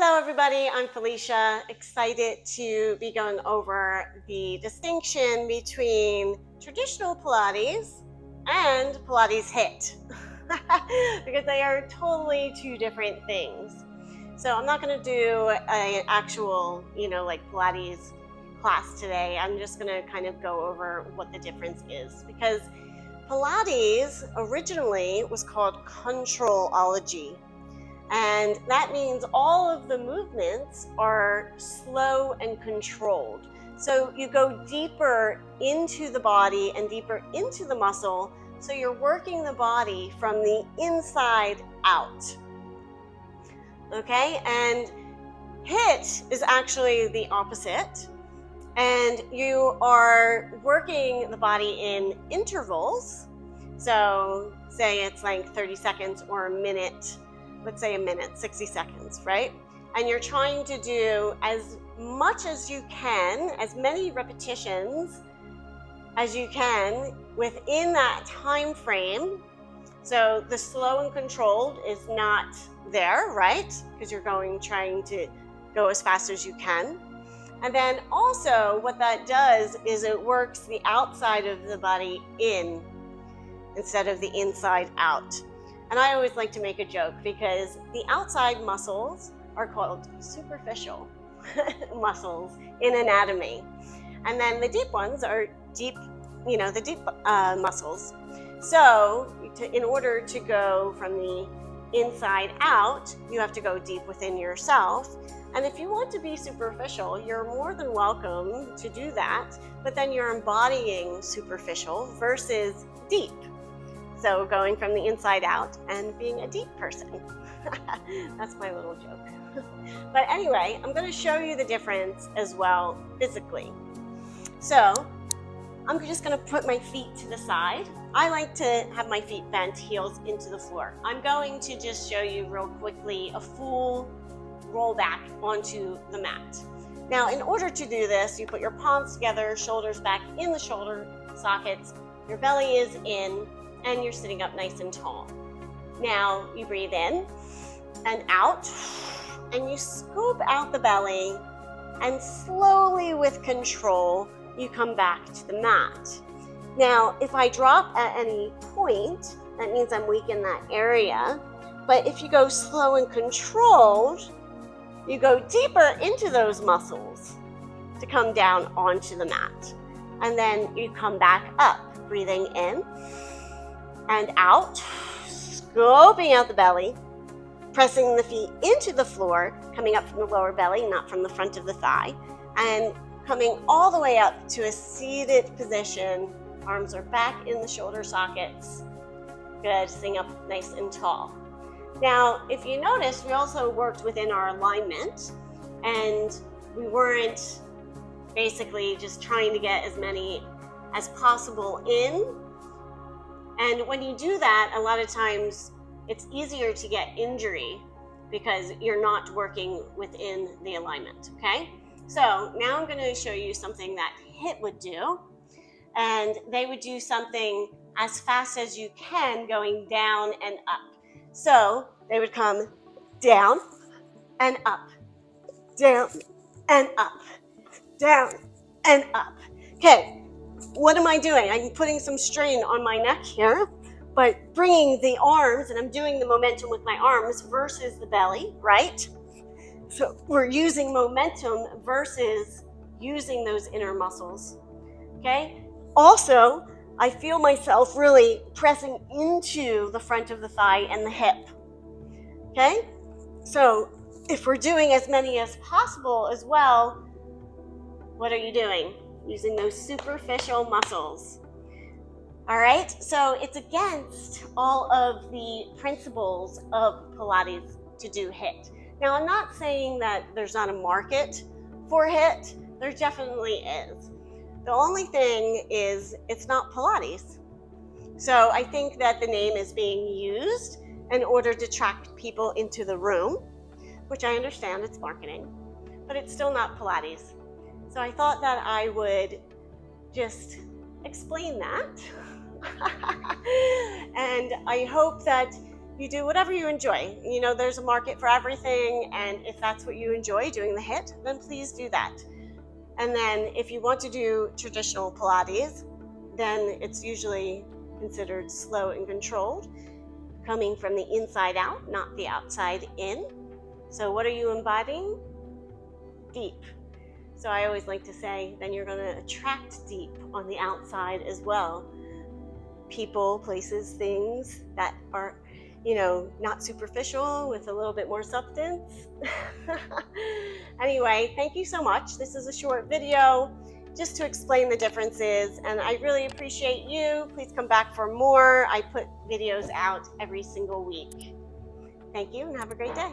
Hello everybody, I'm Felicia, excited to be going over the distinction between traditional Pilates and Pilates HIIT because they are totally two different things. So I'm not going to do an actual, like Pilates class today. I'm just going to kind of go over what the difference is because Pilates originally was called controlology. And that means all of the movements are slow and controlled. So you go deeper into the body and deeper into the muscle. So you're working the body from the inside out. Okay, and HIIT is actually the opposite. And you are working the body in intervals. So say it's like 30 seconds or a minute. Let's say a minute, 60 seconds, right? And you're trying to do as much as you can, as many repetitions as you can within that time frame. So the slow and controlled is not there, right? Because you're trying to go as fast as you can. And then also what that does is it works the outside of the body in instead of the inside out. And I always like to make a joke because the outside muscles are called superficial muscles in anatomy. And then the deep ones are deep, the deep muscles. So in order to go from the inside out, you have to go deep within yourself. And if you want to be superficial, you're more than welcome to do that. But then you're embodying superficial versus deep. So going from the inside out and being a deep person. That's my little joke. But anyway, I'm going to show you the difference as well physically. So I'm just going to put my feet to the side. I like to have my feet bent, heels into the floor. I'm going to just show you real quickly a full roll back onto the mat. Now, in order to do this, you put your palms together, shoulders back in the shoulder sockets, your belly is in, and you're sitting up nice and tall. Now you breathe in and out, and you scoop out the belly, and slowly with control, you come back to the mat. Now, if I drop at any point, that means I'm weak in that area. But if you go slow and controlled, you go deeper into those muscles to come down onto the mat. And then you come back up, breathing in and out, scoping out the belly, pressing the feet into the floor, coming up from the lower belly, not from the front of the thigh, and coming all the way up to a seated position. Arms are back in the shoulder sockets. Good, sitting up nice and tall. Now, if you notice, we also worked within our alignment, and we weren't basically just trying to get as many as possible in. And when you do that, a lot of times it's easier to get injury because you're not working within the alignment, okay? So now I'm going to show you something that HIIT would do. And they would do something as fast as you can going down and up. So they would come down and up, down and up, down and up. Okay. What am I doing? I'm putting some strain on my neck here, but bringing the arms, and I'm doing the momentum with my arms versus the belly, right? So we're using momentum versus using those inner muscles, okay? Also, I feel myself really pressing into the front of the thigh and the hip, okay? So if we're doing as many as possible as well, what are you doing? Using those superficial muscles. All right, so it's against all of the principles of Pilates to do HIIT. Now, I'm not saying that there's not a market for HIIT. There definitely is. The only thing is it's not Pilates. So I think that the name is being used in order to attract people into the room, which I understand it's marketing, but it's still not Pilates. So I thought that I would just explain that. And I hope that you do whatever you enjoy. You know, there's a market for everything, and if that's what you enjoy doing the HIIT, then please do that. And then if you want to do traditional Pilates, then it's usually considered slow and controlled, coming from the inside out, not the outside in. So what are you embodying? Deep. So I always like to say, then you're going to attract deep on the outside as well. People, places, things that are, you know, not superficial, with a little bit more substance. Anyway, thank you so much. This is a short video just to explain the differences, and I really appreciate you. Please come back for more. I put videos out every single week. Thank you and have a great day.